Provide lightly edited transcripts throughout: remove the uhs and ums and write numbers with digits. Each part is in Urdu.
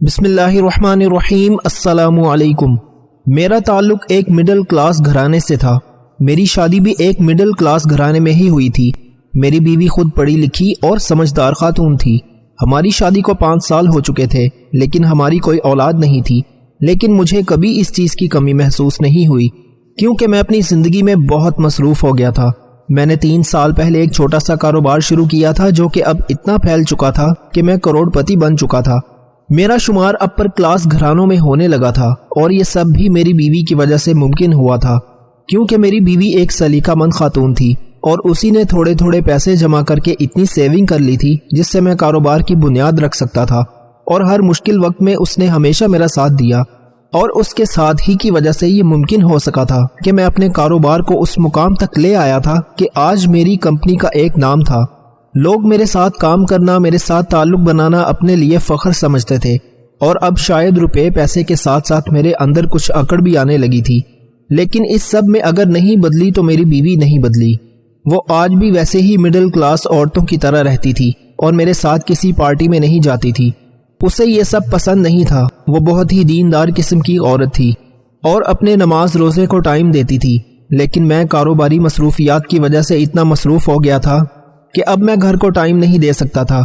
بسم اللہ الرحمن الرحیم۔ السلام علیکم۔ میرا تعلق ایک مڈل کلاس گھرانے سے تھا۔ میری شادی بھی ایک مڈل کلاس گھرانے میں ہی ہوئی تھی۔ میری بیوی خود پڑھی لکھی اور سمجھدار خاتون تھی۔ ہماری شادی کو 5 سال ہو چکے تھے، لیکن ہماری کوئی اولاد نہیں تھی۔ لیکن مجھے کبھی اس چیز کی کمی محسوس نہیں ہوئی، کیونکہ میں اپنی زندگی میں بہت مصروف ہو گیا تھا۔ میں نے 3 سال پہلے ایک چھوٹا سا کاروبار شروع کیا تھا، جو کہ اب اتنا پھیل چکا تھا کہ میں کروڑ پتی بن چکا تھا۔ میرا شمار اپر کلاس گھرانوں میں ہونے لگا تھا، اور یہ سب بھی میری بیوی کی وجہ سے ممکن ہوا تھا، کیونکہ میری بیوی ایک سلیقہ مند خاتون تھی، اور اسی نے تھوڑے تھوڑے پیسے جمع کر کے اتنی سیونگ کر لی تھی جس سے میں کاروبار کی بنیاد رکھ سکتا تھا۔ اور ہر مشکل وقت میں اس نے ہمیشہ میرا ساتھ دیا، اور اس کے ساتھ ہی کی وجہ سے یہ ممکن ہو سکا تھا کہ میں اپنے کاروبار کو اس مقام تک لے آیا تھا کہ آج میری کمپنی کا ایک نام تھا۔ لوگ میرے ساتھ کام کرنا، میرے ساتھ تعلق بنانا اپنے لیے فخر سمجھتے تھے، اور اب شاید روپے پیسے کے ساتھ ساتھ میرے اندر کچھ اکڑ بھی آنے لگی تھی۔ لیکن اس سب میں اگر نہیں بدلی تو میری بیوی نہیں بدلی۔ وہ آج بھی ویسے ہی مڈل کلاس عورتوں کی طرح رہتی تھی، اور میرے ساتھ کسی پارٹی میں نہیں جاتی تھی۔ اسے یہ سب پسند نہیں تھا۔ وہ بہت ہی دیندار قسم کی عورت تھی، اور اپنے نماز روزے کو ٹائم دیتی تھی۔ لیکن میں کاروباری مصروفیات کی وجہ سے اتنا مصروف ہو گیا تھا کہ اب میں گھر کو ٹائم نہیں دے سکتا تھا۔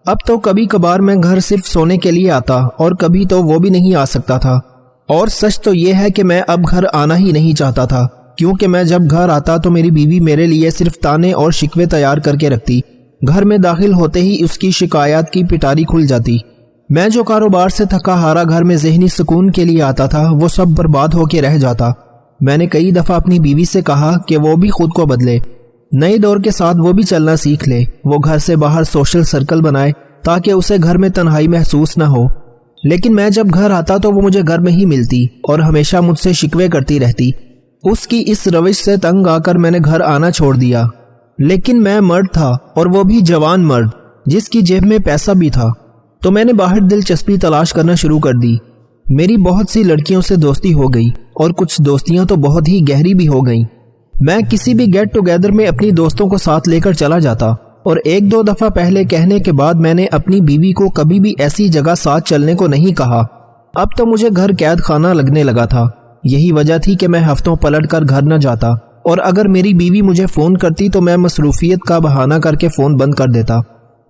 اب تو کبھی کبھار میں گھر صرف سونے کے لیے آتا، اور کبھی تو وہ بھی نہیں آ سکتا تھا۔ اور سچ تو یہ ہے کہ میں اب گھر آنا ہی نہیں چاہتا تھا، کیونکہ میں جب گھر آتا تو میری بیوی میرے لیے صرف تانے اور شکوے تیار کر کے رکھتی۔ گھر میں داخل ہوتے ہی اس کی شکایات کی پٹاری کھل جاتی۔ میں جو کاروبار سے تھکا ہارا گھر میں ذہنی سکون کے لیے آتا تھا، وہ سب برباد ہو کے رہ جاتا۔ میں نے کئی دفعہ اپنی بیوی سے کہا کہ وہ بھی خود کو بدلے، نئے دور کے ساتھ وہ بھی چلنا سیکھ لے، وہ گھر سے باہر سوشل سرکل بنائے تاکہ اسے گھر میں تنہائی محسوس نہ ہو۔ لیکن میں جب گھر آتا تو وہ مجھے گھر میں ہی ملتی، اور ہمیشہ مجھ سے شکوے کرتی رہتی۔ اس کی اس روش سے تنگ آ کر میں نے گھر آنا چھوڑ دیا۔ لیکن میں مرد تھا، اور وہ بھی جوان مرد، جس کی جیب میں پیسہ بھی تھا، تو میں نے باہر دلچسپی تلاش کرنا شروع کر دی۔ میری بہت سی لڑکیوں سے دوستی ہو گئی، اور کچھ دوستیاں تو بہت ہی گہری بھی ہو گئیں۔ میں کسی بھی گیٹ ٹوگیدر میں اپنی دوستوں کو ساتھ لے کر چلا جاتا، اور 1-2 دفعہ پہلے کہنے کے بعد میں نے اپنی بیوی کو کبھی بھی ایسی جگہ ساتھ چلنے کو نہیں کہا۔ اب تو مجھے گھر قید خانہ لگنے لگا تھا۔ یہی وجہ تھی کہ میں ہفتوں پلٹ کر گھر نہ جاتا، اور اگر میری بیوی مجھے فون کرتی تو میں مصروفیت کا بہانہ کر کے فون بند کر دیتا۔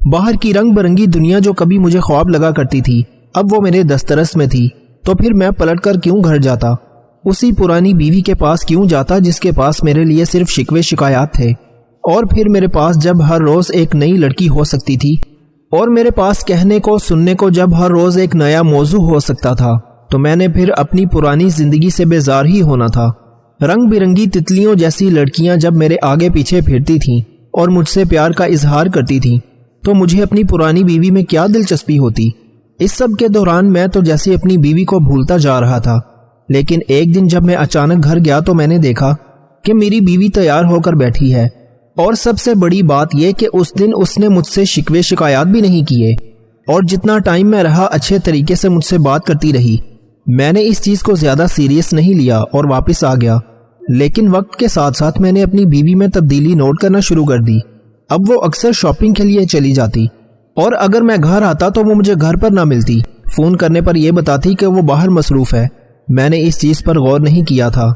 باہر کی رنگ برنگی دنیا جو کبھی مجھے خواب لگا کرتی تھی، اب وہ میرے دسترس میں تھی، تو پھر میں پلٹ کر کیوں گھر جاتا؟ اسی پرانی بیوی کے پاس کیوں جاتا جس کے پاس میرے لیے صرف شکوے شکایات تھے؟ اور پھر میرے پاس جب ہر روز ایک نئی لڑکی ہو سکتی تھی، اور میرے پاس کہنے کو سننے کو جب ہر روز ایک نیا موضوع ہو سکتا تھا، تو میں نے پھر اپنی پرانی زندگی سے بیزار ہی ہونا تھا۔ رنگ برنگی تتلیوں جیسی لڑکیاں جب میرے آگے پیچھے پھرتی تھیں اور مجھ سے پیار کا اظہار کرتی تھیں، تو مجھے اپنی پرانی بیوی میں کیا دلچسپی ہوتی؟ اس سب کے دوران میں تو جیسے اپنی بیوی کو بھولتا جا رہا تھا۔ لیکن ایک دن جب میں اچانک گھر گیا تو میں نے دیکھا کہ میری بیوی تیار ہو کر بیٹھی ہے، اور سب سے بڑی بات یہ کہ اس دن اس نے مجھ سے شکوے شکایات بھی نہیں کیے، اور جتنا ٹائم میں رہا اچھے طریقے سے مجھ سے بات کرتی رہی۔ میں نے اس چیز کو زیادہ سیریس نہیں لیا اور واپس آ گیا۔ لیکن وقت کے ساتھ ساتھ میں نے اپنی بیوی میں تبدیلی نوٹ کرنا شروع کر دی۔ اب وہ اکثر شاپنگ کے لیے چلی جاتی، اور اگر میں گھر آتا تو وہ مجھے گھر پر نہ ملتی۔ فون کرنے پر یہ بتاتی کہ وہ باہر مصروف ہے۔ میں نے اس چیز پر غور نہیں کیا تھا،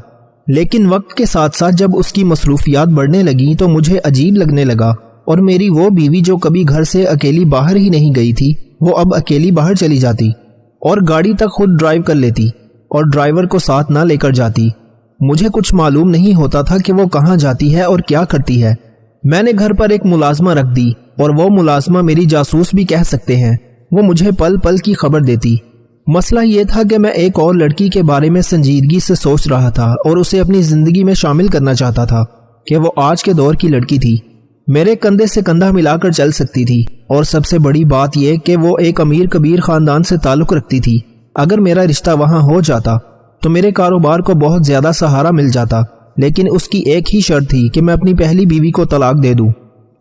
لیکن وقت کے ساتھ ساتھ جب اس کی مصروفیات بڑھنے لگیں تو مجھے عجیب لگنے لگا، اور میری وہ بیوی جو کبھی گھر سے اکیلی باہر ہی نہیں گئی تھی، وہ اب اکیلی باہر چلی جاتی، اور گاڑی تک خود ڈرائیو کر لیتی، اور ڈرائیور کو ساتھ نہ لے کر جاتی۔ مجھے کچھ معلوم نہیں ہوتا تھا کہ وہ کہاں جاتی ہے اور کیا کرتی ہے۔ میں نے گھر پر ایک ملازمہ رکھ دی، اور وہ ملازمہ میری جاسوس بھی کہہ سکتے ہیں۔ وہ مجھے پل پل کی خبر دیتی۔ مسئلہ یہ تھا کہ میں ایک اور لڑکی کے بارے میں سنجیدگی سے سوچ رہا تھا، اور اسے اپنی زندگی میں شامل کرنا چاہتا تھا کہ وہ آج کے دور کی لڑکی تھی، میرے کندھے سے کندھا ملا کر چل سکتی تھی، اور سب سے بڑی بات یہ کہ وہ ایک امیر کبیر خاندان سے تعلق رکھتی تھی۔ اگر میرا رشتہ وہاں ہو جاتا تو میرے کاروبار کو بہت زیادہ سہارا مل جاتا، لیکن اس کی ایک ہی شرط تھی کہ میں اپنی پہلی بیوی کو طلاق دے دوں۔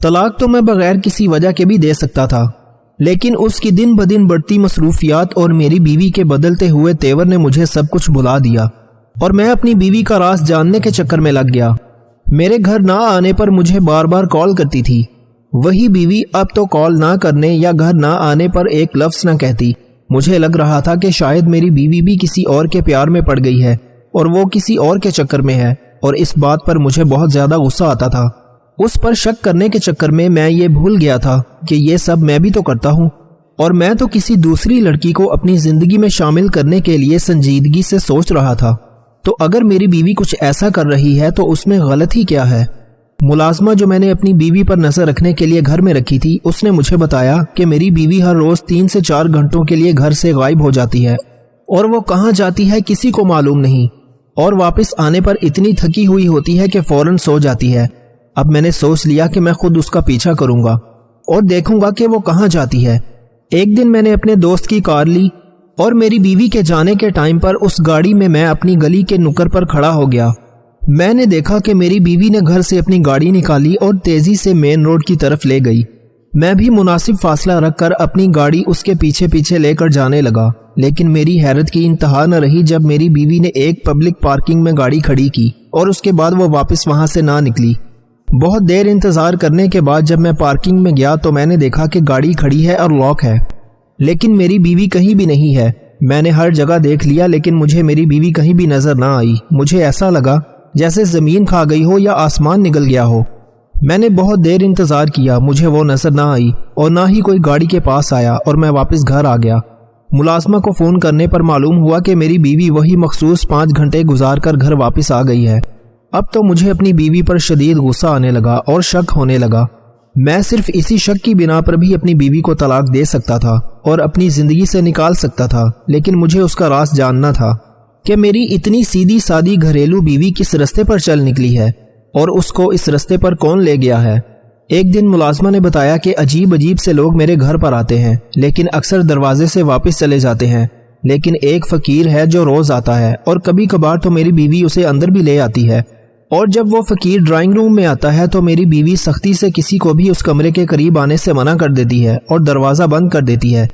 طلاق تو میں بغیر کسی وجہ کے بھی دے سکتا تھا، لیکن اس کی دن بدن بڑھتی مصروفیات اور میری بیوی کے بدلتے ہوئے تیور نے مجھے سب کچھ بھلا دیا، اور میں اپنی بیوی کا راز جاننے کے چکر میں لگ گیا۔ میرے گھر نہ آنے پر مجھے بار بار کال کرتی تھی۔ وہی بیوی اب تو کال نہ کرنے یا گھر نہ آنے پر ایک لفظ نہ کہتی، مجھے لگ رہا تھا کہ شاید میری بیوی بھی کسی اور کے پیار میں پڑ گئی ہے اور وہ کسی اور کے چکر میں ہے، اور اس بات پر مجھے بہت زیادہ غصہ آتا تھا۔ اس پر شک کرنے کے چکر میں یہ بھول گیا تھا کہ یہ سب میں بھی تو کرتا ہوں، اور میں تو کسی دوسری لڑکی کو اپنی زندگی میں شامل کرنے کے لیے سنجیدگی سے سوچ رہا تھا۔ تو اگر میری بیوی کچھ ایسا کر رہی ہے تو اس میں غلط ہی کیا ہے؟ ملازمہ جو میں نے اپنی بیوی پر نظر رکھنے کے لیے گھر میں رکھی تھی، اس نے مجھے بتایا کہ میری بیوی ہر روز 3 سے 4 گھنٹوں کے لیے گھر سے غائب ہو جاتی ہے، اور وہ کہاں جاتی ہے کسی کو معلوم نہیں، اور واپس آنے پر اتنی تھکی ہوئی ہوتی ہے کہ فوراً سو جاتی ہے۔ اب میں نے سوچ لیا کہ میں خود اس کا پیچھا کروں گا اور دیکھوں گا کہ وہ کہاں جاتی ہے۔ ایک دن میں نے اپنے دوست کی کار لی اور میری بیوی کے جانے کے ٹائم پر اس گاڑی میں اپنی گلی کے نکر پر کھڑا ہو گیا۔ میں نے دیکھا کہ میری بیوی نے گھر سے اپنی گاڑی نکالی اور تیزی سے مین روڈ کی طرف لے گئی۔ میں بھی مناسب فاصلہ رکھ کر اپنی گاڑی اس کے پیچھے پیچھے لے کر جانے لگا، لیکن میری حیرت کی انتہا نہ رہی جب میری بیوی نے ایک پبلک پارکنگ میں گاڑی کھڑی کی اور اس کے بعد وہ واپس وہاں سے نہ نکلی۔ بہت دیر انتظار کرنے کے بعد جب میں پارکنگ میں گیا تو میں نے دیکھا کہ گاڑی کھڑی ہے اور لاک ہے، لیکن میری بیوی کہیں بھی نہیں ہے۔ میں نے ہر جگہ دیکھ لیا لیکن مجھے میری بیوی کہیں بھی نظر نہ آئی۔ مجھے ایسا لگا جیسے زمین کھا گئی ہو یا آسمان نگل گیا ہو۔ میں نے بہت دیر انتظار کیا، مجھے وہ نظر نہ آئی اور نہ ہی کوئی گاڑی کے پاس آیا، اور میں واپس گھر آ گیا۔ ملازمہ کو فون کرنے پر معلوم ہوا کہ میری بیوی وہی مخصوص 5 گھنٹے گزار کر گھر واپس آ گئی ہے۔ اب تو مجھے اپنی بیوی پر شدید غصہ آنے لگا اور شک ہونے لگا۔ میں صرف اسی شک کی بنا پر بھی اپنی بیوی کو طلاق دے سکتا تھا اور اپنی زندگی سے نکال سکتا تھا، لیکن مجھے اس کا راز جاننا تھا کہ میری اتنی سیدھی سادی گھریلو بیوی کس رستے پر چل نکلی ہے اور اس کو اس رستے پر کون لے گیا ہے۔ ایک دن ملازمہ نے بتایا کہ عجیب سے لوگ میرے گھر پر آتے ہیں، لیکن اکثر دروازے سے واپس چلے جاتے ہیں، لیکن ایک فقیر ہے جو روز آتا ہے، اور کبھی کبھار تو میری بیوی اسے اندر بھی لے آتی ہے، اور جب وہ فقیر ڈرائنگ روم میں آتا ہے تو میری بیوی سختی سے کسی کو بھی اس کمرے کے قریب آنے سے منع کر دیتی ہے اور دروازہ بند کر دیتی ہے،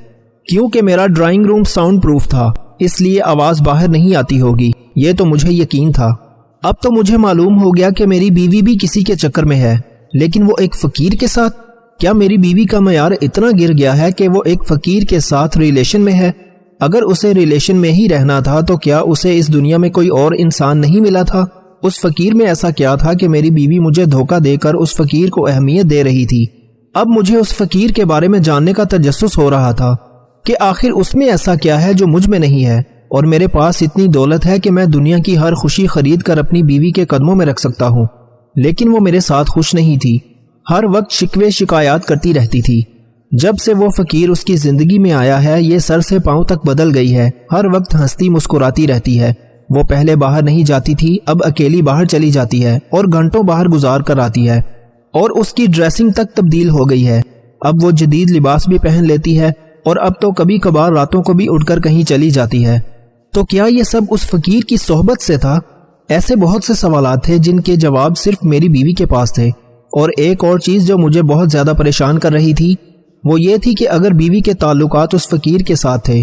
کیونکہ میرا ڈرائنگ روم ساؤنڈ پروف تھا، اس لیے آواز باہر نہیں آتی ہوگی، یہ تو مجھے یقین تھا۔ اب تو مجھے معلوم ہو گیا کہ میری بیوی بھی کسی کے چکر میں ہے، لیکن وہ ایک فقیر کے ساتھ۔ کیا میری بیوی کا معیار اتنا گر گیا ہے کہ وہ ایک فقیر کے ساتھ ریلیشن میں ہے؟ اگر اسے ریلیشن میں ہی رہنا تھا تو کیا اسے اس دنیا میں کوئی اور انسان نہیں ملا تھا؟ اس فقیر میں ایسا کیا تھا کہ میری بیوی مجھے دھوکہ دے کر اس فقیر کو اہمیت دے رہی تھی؟ اب مجھے اس فقیر کے بارے میں جاننے کا تجسس ہو رہا تھا کہ آخر اس میں ایسا کیا ہے جو مجھ میں نہیں ہے، اور میرے پاس اتنی دولت ہے کہ میں دنیا کی ہر خوشی خرید کر اپنی بیوی کے قدموں میں رکھ سکتا ہوں، لیکن وہ میرے ساتھ خوش نہیں تھی، ہر وقت شکوے شکایات کرتی رہتی تھی۔ جب سے وہ فقیر اس کی زندگی میں آیا ہے یہ سر سے پاؤں تک بدل گئی ہے، ہر وقت ہنستی مسکراتی رہتی ہے۔ وہ پہلے باہر نہیں جاتی تھی، اب اکیلی باہر چلی جاتی ہے اور گھنٹوں باہر گزار کر آتی ہے، اور اس کی ڈریسنگ تک تبدیل ہو گئی ہے۔ اب وہ جدید لباس بھی پہن لیتی ہے، اور اب تو کبھی کبھار راتوں کو بھی اٹھ کر کہیں چلی جاتی ہے۔ تو کیا یہ سب اس فقیر کی صحبت سے تھا؟ ایسے بہت سے سوالات تھے جن کے جواب صرف میری بیوی کے پاس تھے، اور ایک اور چیز جو مجھے بہت زیادہ پریشان کر رہی تھی وہ یہ تھی کہ اگر بیوی کے تعلقات اس فقیر کے ساتھ تھے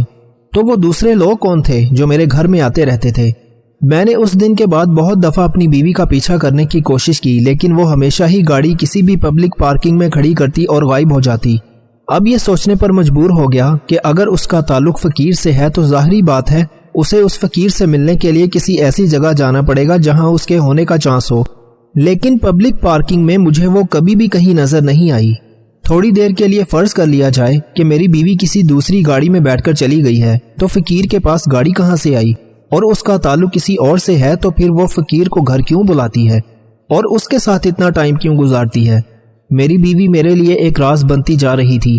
تو وہ دوسرے لوگ کون تھے جو میرے گھر میں آتے رہتے تھے؟ میں نے اس دن کے بعد بہت دفعہ اپنی بیوی کا پیچھا کرنے کی کوشش کی، لیکن وہ ہمیشہ ہی گاڑی کسی بھی پبلک پارکنگ میں کھڑی کرتی اور غائب ہو جاتی۔ اب یہ سوچنے پر مجبور ہو گیا کہ اگر اس کا تعلق فقیر سے ہے تو ظاہری بات ہے اسے اس فقیر سے ملنے کے لیے کسی ایسی جگہ جانا پڑے گا جہاں اس کے ہونے کا چانس ہو، لیکن پبلک پارکنگ میں مجھے وہ کبھی بھی کہیں نظر نہیں آئی۔ تھوڑی دیر کے لیے فرض کر لیا جائے کہ میری بیوی کسی دوسری گاڑی میں بیٹھ کر چلی گئی ہے، تو فقیر کے پاس گاڑی کہاں سے آئی؟ اور اس کا تعلق کسی اور سے ہے تو پھر وہ فقیر کو گھر کیوں بلاتی ہے اور اس کے ساتھ اتنا ٹائم کیوں گزارتی ہے؟ میری بیوی میرے لیے ایک راز بنتی جا رہی تھی۔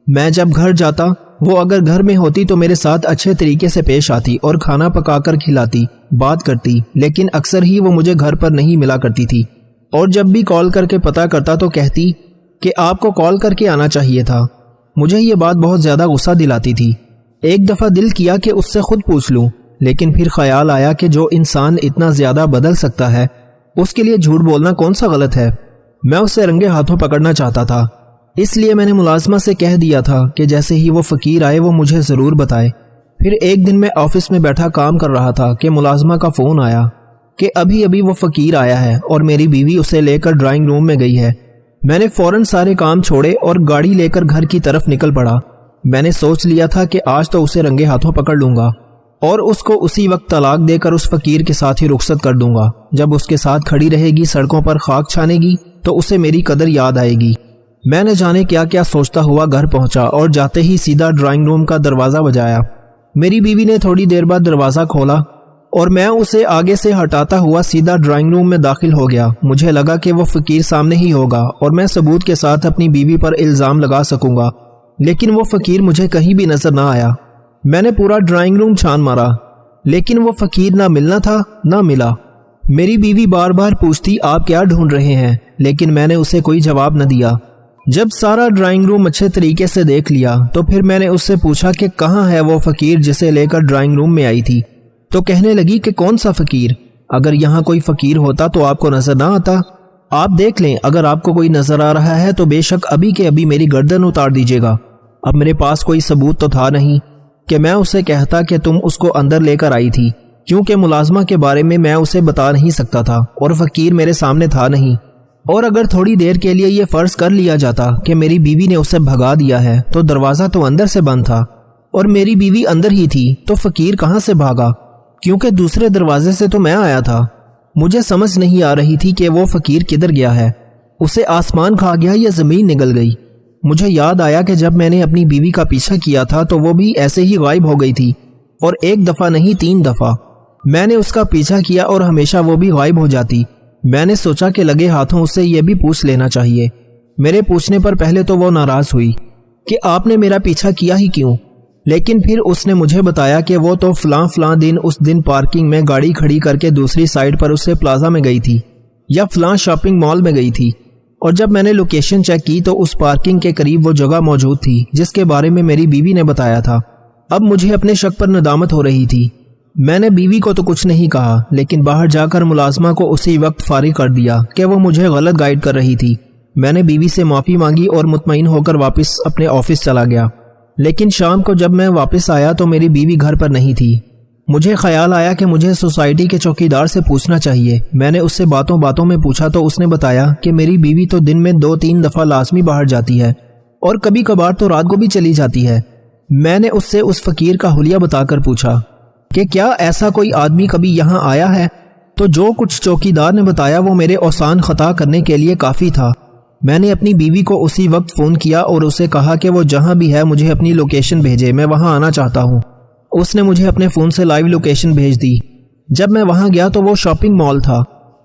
میں جب گھر جاتا وہ اگر گھر میں ہوتی تو میرے ساتھ اچھے طریقے سے پیش آتی اور کھانا پکا کر کھلاتی، بات کرتی، لیکن اکثر ہی وہ مجھے گھر پر نہیں ملا کرتی تھی، اور جب بھی کال کر کے پتہ کرتا تو کہتی کہ آپ کو کال کر کے آنا چاہیے تھا۔ مجھے یہ بات بہت زیادہ غصہ دلاتی تھی۔ ایک دفعہ دل کیا کہ اس سے خود پوچھ لوں، لیکن پھر خیال آیا کہ جو انسان اتنا زیادہ بدل سکتا ہے اس کے لیے جھوٹ بولنا کون سا غلط ہے۔ میں اسے رنگے ہاتھوں پکڑنا چاہتا تھا، اس لیے میں نے ملازمہ سے کہہ دیا تھا کہ جیسے ہی وہ فقیر آئے وہ مجھے ضرور بتائے۔ پھر ایک دن میں آفس میں بیٹھا کام کر رہا تھا کہ ملازمہ کا فون آیا کہ ابھی وہ فقیر آیا ہے اور میری بیوی اسے لے کر ڈرائنگ روم میں گئی ہے۔ میں نے فوراً سارے کام چھوڑے اور گاڑی لے کر گھر کی طرف نکل پڑا۔ میں نے سوچ لیا تھا کہ آج تو اسے رنگے ہاتھوں پکڑ لوں گا اور اس کو اسی وقت طلاق دے کر اس فقیر کے ساتھ ہی رخصت کر دوں گا۔ جب اس کے ساتھ کھڑی رہے گی، سڑکوں پر خاک چھانے گی، تو اسے میری قدر یاد آئے گی۔ میں نے جانے کیا کیا سوچتا ہوا گھر پہنچا اور جاتے ہی سیدھا ڈرائنگ روم کا دروازہ بجایا۔ میری بیوی نے تھوڑی دیر بعد دروازہ کھولا اور میں اسے آگے سے ہٹاتا ہوا سیدھا ڈرائنگ روم میں داخل ہو گیا۔ مجھے لگا کہ وہ فقیر سامنے ہی ہوگا اور میں ثبوت کے ساتھ اپنی بیوی پر الزام لگا سکوں گا، لیکن وہ فقیر مجھے کہیں بھی نظر نہ آیا۔ میں نے پورا ڈرائنگ روم چھان مارا، لیکن وہ فقیر نہ ملنا تھا نہ ملا۔ میری بیوی بار بار پوچھتی آپ کیا ڈھونڈ رہے ہیں، لیکن میں نے اسے کوئی جواب نہ دیا۔ جب سارا ڈرائنگ روم اچھے طریقے سے دیکھ لیا تو پھر میں نے اس سے پوچھا کہ کہاں ہے وہ فقیر جسے لے کر ڈرائنگ روم میں آئی تھی، تو کہنے لگی کہ کون سا فقیر؟ اگر یہاں کوئی فقیر ہوتا تو آپ کو نظر نہ آتا؟ آپ دیکھ لیں، اگر آپ کو کوئی نظر آ رہا ہے تو بے شک ابھی کے ابھی میری گردن اتار دیجیے گا۔ اب میرے پاس کوئی ثبوت تو تھا نہیں کہ میں اسے کہتا کہ تم اس کو اندر لے کر آئی تھی، کیونکہ ملازمہ کے بارے میں اسے بتا نہیں سکتا تھا اور فقیر میرے سامنے تھا نہیں۔ اور اگر تھوڑی دیر کے لیے یہ فرض کر لیا جاتا کہ میری بیوی نے اسے بھگا دیا ہے تو دروازہ تو اندر سے بند تھا اور میری بیوی اندر ہی تھی، تو فقیر کہاں سے بھاگا؟ کیونکہ دوسرے دروازے سے تو میں آیا تھا۔ مجھے سمجھ نہیں آ رہی تھی کہ وہ فقیر کدھر گیا ہے، اسے آسمان کھا گیا یا زمین نگل گئی۔ مجھے یاد آیا کہ جب میں نے اپنی بیوی کا پیچھا کیا تھا تو وہ بھی ایسے ہی غائب ہو گئی تھی، اور ایک دفعہ نہیں 3 دفعہ میں نے اس کا پیچھا کیا اور ہمیشہ وہ بھی غائب ہو جاتی۔ میں نے سوچا کہ لگے ہاتھوں اس سے یہ بھی پوچھ لینا چاہیے۔ میرے پوچھنے پر پہلے تو وہ ناراض ہوئی کہ آپ نے میرا پیچھا کیا ہی کیوں، لیکن پھر اس نے مجھے بتایا کہ وہ تو فلاں دن اس دن پارکنگ میں گاڑی کھڑی کر کے دوسری سائڈ پر اسے پلازا میں گئی تھی یا فلاں شاپنگ مال میں گئی تھی، اور جب میں نے لوکیشن چیک کی تو اس پارکنگ کے قریب وہ جگہ موجود تھی جس کے بارے میں میری بیوی نے بتایا تھا۔ اب مجھے اپنے شک پر ندامت ہو رہی تھی۔ میں نے بیوی کو تو کچھ نہیں کہا، لیکن باہر جا کر ملازمہ کو اسی وقت فارغ کر دیا کہ وہ مجھے غلط گائیڈ کر رہی تھی۔ میں نے بیوی سے معافی مانگی اور مطمئن ہو کر واپس اپنے آفس چلا گیا، لیکن شام کو جب میں واپس آیا تو میری بیوی گھر پر نہیں تھی۔ مجھے خیال آیا کہ مجھے سوسائٹی کے چوکیدار سے پوچھنا چاہیے۔ میں نے اس سے باتوں میں پوچھا تو اس نے بتایا کہ میری بیوی تو دن میں 2-3 دفعہ لازمی باہر جاتی ہے اور کبھی کبھار تو رات کو بھی چلی جاتی ہے۔ میں نے اس سے اس فقیر کا حلیہ بتا کر پوچھا کہ کیا ایسا کوئی آدمی کبھی یہاں آیا ہے، تو جو کچھ چوکیدار نے بتایا وہ میرے اوسان خطا کرنے کے لیے کافی تھا۔ میں نے اپنی بیوی کو اسی وقت فون کیا اور اسے کہا کہ وہ جہاں بھی ہے مجھے اپنی لوکیشن بھیجے، میں وہاں آنا چاہتا ہوں۔ اس نے مجھے اپنے فون سے لائیو لوکیشن بھیج دی۔ جب میں وہاں گیا تو وہ شاپنگ مال تھا۔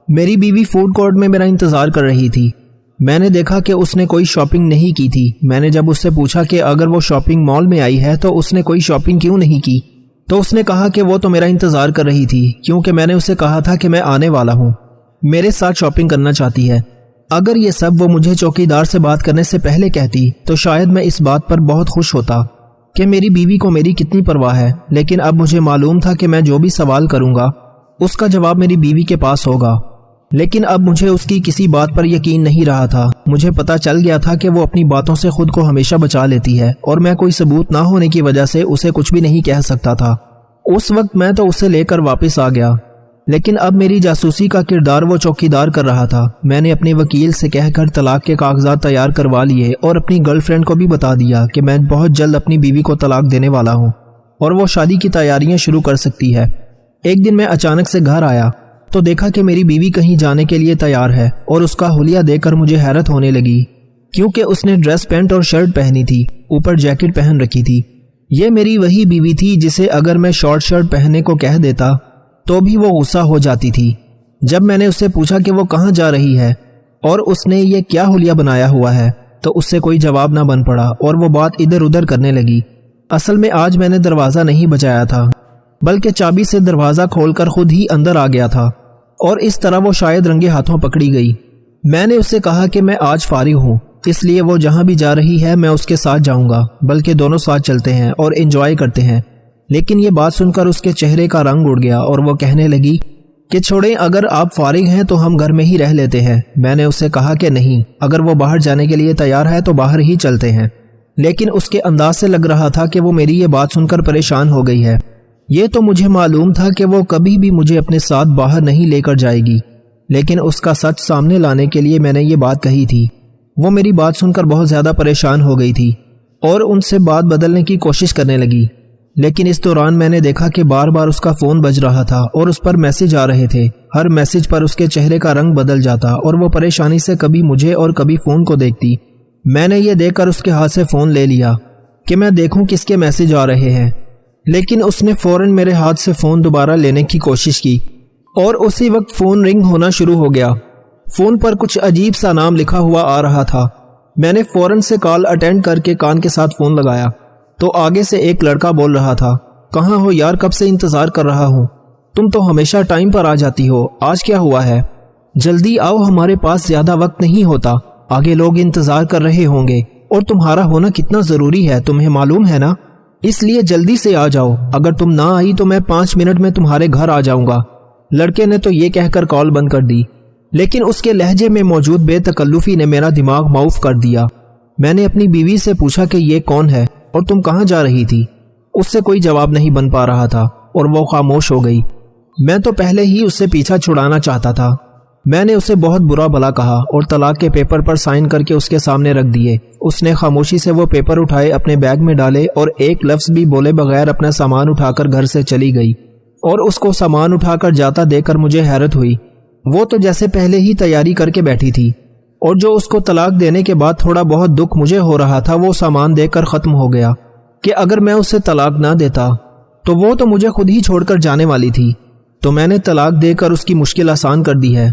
میری بیوی فوڈ کورٹ میں میرا انتظار کر رہی تھی۔ میں نے دیکھا کہ اس نے کوئی شاپنگ نہیں کی تھی۔ میں نے جب اس سے پوچھا کہ اگر وہ شاپنگ مال میں آئی ہے تو اس نے کوئی شاپنگ کیوں نہیں کی، تو اس نے کہا کہ وہ تو میرا انتظار کر رہی تھی کیونکہ میں نے اسے کہا تھا کہ میں آنے والا ہوں، میرے ساتھ شاپنگ کرنا چاہتی ہے۔ اگر یہ سب وہ مجھے چوکیدار سے بات کرنے سے پہلے کہتی تو شاید میں اس بات پر بہت خوش ہوتا کہ میری بیوی کو میری کتنی پرواہ ہے، لیکن اب مجھے معلوم تھا کہ میں جو بھی سوال کروں گا اس کا جواب میری بیوی کے پاس ہوگا، لیکن اب مجھے اس کی کسی بات پر یقین نہیں رہا تھا۔ مجھے پتا چل گیا تھا کہ وہ اپنی باتوں سے خود کو ہمیشہ بچا لیتی ہے اور میں کوئی ثبوت نہ ہونے کی وجہ سے اسے کچھ بھی نہیں کہہ سکتا تھا۔ اس وقت میں تو اسے لے کر واپس آ گیا، لیکن اب میری جاسوسی کا کردار وہ چوکیدار کر رہا تھا۔ میں نے اپنے وکیل سے کہہ کر طلاق کے کاغذات تیار کروا لیے اور اپنی گرل فرینڈ کو بھی بتا دیا کہ میں بہت جلد اپنی بیوی کو طلاق دینے والا ہوں اور وہ شادی کی تیاریاں شروع کر سکتی ہے۔ ایک دن میں اچانک سے گھر آیا تو دیکھا کہ میری بیوی کہیں جانے کے لیے تیار ہے، اور اس کا حلیہ دیکھ کر مجھے حیرت ہونے لگی کیونکہ اس نے ڈریس پینٹ اور شرٹ پہنی تھی، اوپر جیکٹ پہن رکھی تھی۔ یہ میری وہی بیوی تھی جسے اگر میں شارٹ شرٹ پہننے کو کہہ دیتا تو بھی وہ غصہ ہو جاتی تھی۔ جب میں نے اس سے پوچھا کہ وہ کہاں جا رہی ہے اور اس نے یہ کیا حلیہ بنایا ہوا ہے تو اس سے کوئی جواب نہ بن پڑا اور وہ بات ادھر ادھر کرنے لگی۔ اصل میں آج میں نے دروازہ نہیں بجایا تھا بلکہ چابی سے دروازہ کھول کر خود ہی اندر آ گیا تھا، اور اس طرح وہ شاید رنگے ہاتھوں پکڑی گئی۔ میں نے اس سے کہا کہ میں آج فارغ ہوں، اس لیے وہ جہاں بھی جا رہی ہے میں اس کے ساتھ جاؤں گا، بلکہ دونوں ساتھ چلتے ہیں اور انجوائے کرتے ہیں۔ لیکن یہ بات سن کر اس کے چہرے کا رنگ اڑ گیا اور وہ کہنے لگی کہ چھوڑیں، اگر آپ فارغ ہیں تو ہم گھر میں ہی رہ لیتے ہیں۔ میں نے اس سے کہا کہ نہیں، اگر وہ باہر جانے کے لیے تیار ہے تو باہر ہی چلتے ہیں، لیکن اس کے انداز سے لگ رہا تھا کہ وہ میری یہ بات سن کر پریشان ہو گئی ہے۔ یہ تو مجھے معلوم تھا کہ وہ کبھی بھی مجھے اپنے ساتھ باہر نہیں لے کر جائے گی، لیکن اس کا سچ سامنے لانے کے لیے میں نے یہ بات کہی تھی۔ وہ میری بات سن کر بہت زیادہ پریشان ہو گئی تھی۔ اور ان سے بات بدلنے کی کوشش کرنے لگی، لیکن اس دوران میں نے دیکھا کہ بار بار اس کا فون بج رہا تھا اور اس پر میسج آ رہے تھے۔ ہر میسج پر اس کے چہرے کا رنگ بدل جاتا اور وہ پریشانی سے کبھی مجھے اور کبھی فون کو دیکھتی۔ میں نے یہ دیکھ کر اس کے ہاتھ سے فون لے لیا کہ میں دیکھوں کس کے میسج آ رہے ہیں، لیکن اس نے فوراً میرے ہاتھ سے فون دوبارہ لینے کی کوشش کی اور اسی وقت فون رنگ ہونا شروع ہو گیا۔ فون پر کچھ عجیب سا نام لکھا ہوا آ رہا تھا۔ میں نے فوراً سے کال اٹینڈ کر کے کان کے ساتھ فون لگایا تو آگے سے ایک لڑکا بول رہا تھا، کہاں ہو یار، کب سے انتظار کر رہا ہوں، تم تو ہمیشہ ٹائم پر آ جاتی ہو، آج کیا ہوا ہے؟ جلدی آؤ، ہمارے پاس زیادہ وقت نہیں ہوتا، آگے لوگ انتظار کر رہے ہوں گے اور تمہارا ہونا کتنا ضروری ہے، تمہیں معلوم ہے نا، اس لیے جلدی سے آ جاؤ، اگر تم نہ آئی تو میں 5 منٹ میں تمہارے گھر آ جاؤں گا۔ لڑکے نے تو یہ کہہ کر کال بند کر دی، لیکن اس کے لہجے میں موجود بے تکلفی نے میرا دماغ معاف کر دیا۔ میں نے اپنی بیوی سے پوچھا کہ یہ کون ہے اور تم کہاں جا رہی تھی؟ اس سے کوئی جواب نہیں بن پا رہا تھا اور وہ خاموش ہو گئی۔ میں تو پہلے ہی اس سے پیچھا چھڑانا چاہتا تھا۔ میں نے اسے بہت برا بھلا کہا اور طلاق کے پیپر پر سائن کر کے اس کے سامنے رکھ دیے۔ اس نے خاموشی سے وہ پیپر اٹھائے، اپنے بیگ میں ڈالے اور ایک لفظ بھی بولے بغیر اپنا سامان اٹھا کر گھر سے چلی گئی۔ اور اس کو سامان اٹھا کر جاتا دیکھ کر مجھے حیرت ہوئی۔ وہ تو جیسے پہلے ہی تیاری کر کے بیٹھی تھی، اور جو اس کو طلاق دینے کے بعد تھوڑا بہت دکھ مجھے ہو رہا تھا وہ سامان دے کر ختم ہو گیا کہ اگر میں اسے طلاق نہ دیتا تو وہ تو مجھے خود ہی چھوڑ کر جانے والی تھی، تو میں نے طلاق دے کر اس کی مشکل آسان کر دی ہے۔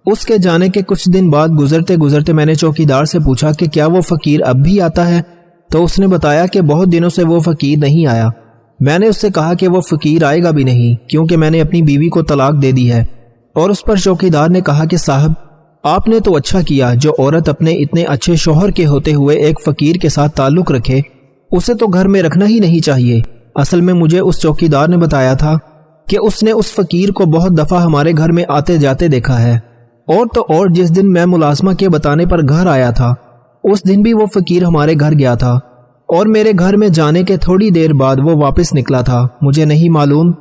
اس کے جانے کے کچھ دن بعد گزرتے گزرتے میں نے چوکیدار سے پوچھا کہ کیا وہ فقیر اب بھی آتا ہے، تو اس نے بتایا کہ بہت دنوں سے وہ فقیر نہیں آیا۔ میں نے اس سے کہا کہ وہ فقیر آئے گا بھی نہیں کیونکہ میں نے اپنی بیوی کو طلاق دے دی ہے، اور اس پر چوکیدار نے کہا کہ صاحب آپ نے تو اچھا کیا، جو عورت اپنے اتنے اچھے شوہر کے ہوتے ہوئے ایک فقیر کے ساتھ تعلق رکھے اسے تو گھر میں رکھنا ہی نہیں چاہیے۔ اصل میں مجھے اس چوکیدار نے بتایا تھا کہ اس نے اس فقیر کو بہت دفعہ ہمارے گھر میں آتے جاتے دیکھا ہے، اور تو اور جس دن میں ملازمہ کے بتانے پر گھر آیا تھا اس دن بھی وہ فقیر ہمارے گھر گیا تھا، اور میرے گھر میں جانے کے تھوڑی دیر بعد وہ واپس نکلا تھا۔ مجھے نہیں معلوم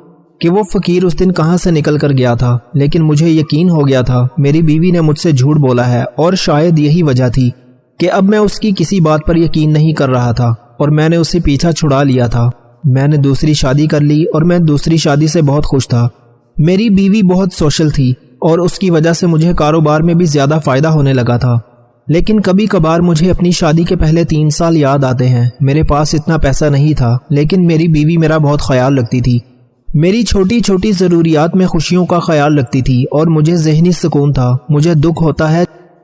کہ وہ فقیر اس دن کہاں سے نکل کر گیا تھا، لیکن مجھے یقین ہو گیا تھا میری بیوی نے مجھ سے جھوٹ بولا ہے، اور شاید یہی وجہ تھی کہ اب میں اس کی کسی بات پر یقین نہیں کر رہا تھا اور میں نے اسے پیچھا چھڑا لیا تھا۔ میں نے دوسری شادی کر لی اور میں دوسری شادی سے بہت خوش تھا۔ میری بیوی بہت سوشل تھی اور اس کی وجہ سے مجھے کاروبار میں بھی زیادہ فائدہ ہونے لگا تھا، لیکن کبھی کبھار مجھے اپنی شادی کے پہلے 3 سال یاد آتے ہیں۔ میرے پاس اتنا پیسہ نہیں تھا، لیکن میری بیوی میرا بہت خیال رکھتی تھی، میری چھوٹی چھوٹی ضروریات میں خوشیوں کا خیال رکھتی تھی اور مجھے ذہنی سکون تھا۔ مجھے دکھ ہوتا ہے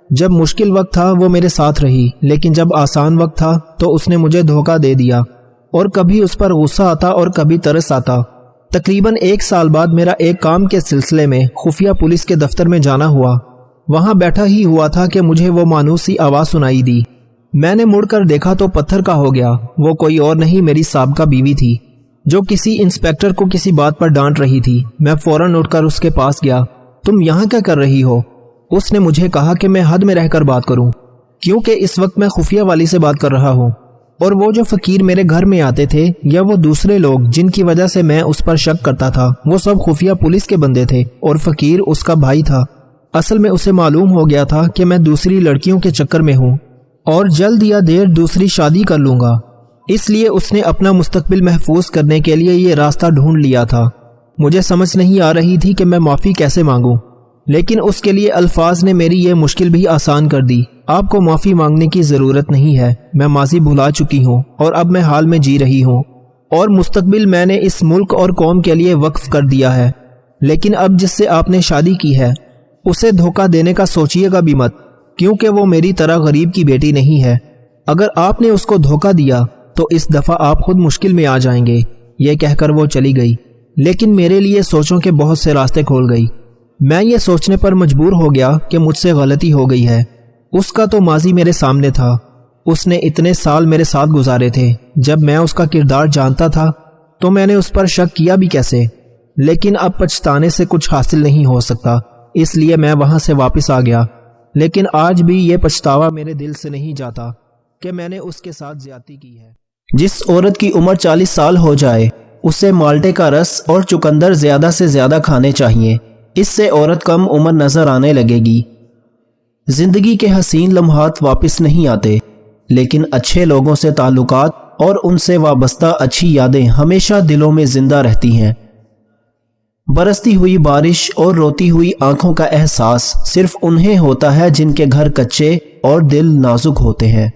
جب مشکل وقت تھا وہ میرے ساتھ رہی، لیکن جب آسان وقت تھا تو اس نے مجھے دھوکہ دے دیا، اور کبھی اس پر غصہ آتا اور کبھی ترس آتا۔ تقریباً 1 سال بعد میرا ایک کام کے سلسلے میں خفیہ پولیس کے دفتر میں جانا ہوا۔ وہاں بیٹھا ہی ہوا تھا کہ مجھے وہ مانوس سی آواز سنائی دی۔ میں نے مڑ کر دیکھا تو پتھر کا ہو گیا۔ وہ کوئی اور نہیں میری سابقہ بیوی تھی جو کسی انسپیکٹر کو کسی بات پر ڈانٹ رہی تھی۔ میں فوراً اٹھ کر اس کے پاس گیا۔ تم یہاں کیا کر رہی ہو؟ اس نے مجھے کہا کہ میں حد میں رہ کر بات کروں کیونکہ اس وقت میں خفیہ والی سے بات کر رہا ہوں، اور وہ جو فقیر میرے گھر میں آتے تھے یا وہ دوسرے لوگ جن کی وجہ سے میں اس پر شک کرتا تھا وہ سب خفیہ پولیس کے بندے تھے، اور فقیر اس کا بھائی تھا۔ اصل میں اسے معلوم ہو گیا تھا کہ میں دوسری لڑکیوں کے چکر میں ہوں اور جلد یا دیر دوسری شادی کر لوں گا، اس لیے اس نے اپنا مستقبل محفوظ کرنے کے لیے یہ راستہ ڈھونڈ لیا تھا۔ مجھے سمجھ نہیں آ رہی تھی کہ میں معافی کیسے مانگوں، لیکن اس کے لیے الفاظ نے میری یہ مشکل بھی آسان کر دی۔ آپ کو معافی مانگنے کی ضرورت نہیں ہے، میں ماضی بھلا چکی ہوں اور اب میں حال میں جی رہی ہوں، اور مستقبل میں نے اس ملک اور قوم کے لیے وقف کر دیا ہے، لیکن اب جس سے آپ نے شادی کی ہے اسے دھوکہ دینے کا سوچیے گا بھی مت، کیونکہ وہ میری طرح غریب کی بیٹی نہیں ہے۔ اگر آپ نے اس کو دھوکہ دیا تو اس دفعہ آپ خود مشکل میں آ جائیں گے۔ یہ کہہ کر وہ چلی گئی، لیکن میرے لیے سوچوں کے بہت سے راستے کھول گئی۔ میں یہ سوچنے پر مجبور ہو گیا کہ مجھ سے غلطی ہو گئی ہے۔ اس کا تو ماضی میرے سامنے تھا، اس نے اتنے سال میرے ساتھ گزارے تھے۔ جب میں اس کا کردار جانتا تھا تو میں نے اس پر شک کیا بھی کیسے، لیکن اب پچھتانے سے کچھ حاصل نہیں ہو سکتا، اس لیے میں وہاں سے واپس آ گیا۔ لیکن آج بھی یہ پچھتاوا میرے دل سے نہیں جاتا کہ میں نے اس کے ساتھ زیادتی کی ہے۔ جس عورت کی عمر 40 سال ہو جائے اسے مالٹے کا رس اور چقندر زیادہ سے زیادہ کھانے چاہیے، اس سے عورت کم عمر نظر آنے لگے گی۔ زندگی کے حسین لمحات واپس نہیں آتے، لیکن اچھے لوگوں سے تعلقات اور ان سے وابستہ اچھی یادیں ہمیشہ دلوں میں زندہ رہتی ہیں۔ برستی ہوئی بارش اور روتی ہوئی آنکھوں کا احساس صرف انہیں ہوتا ہے جن کے گھر کچے اور دل نازک ہوتے ہیں۔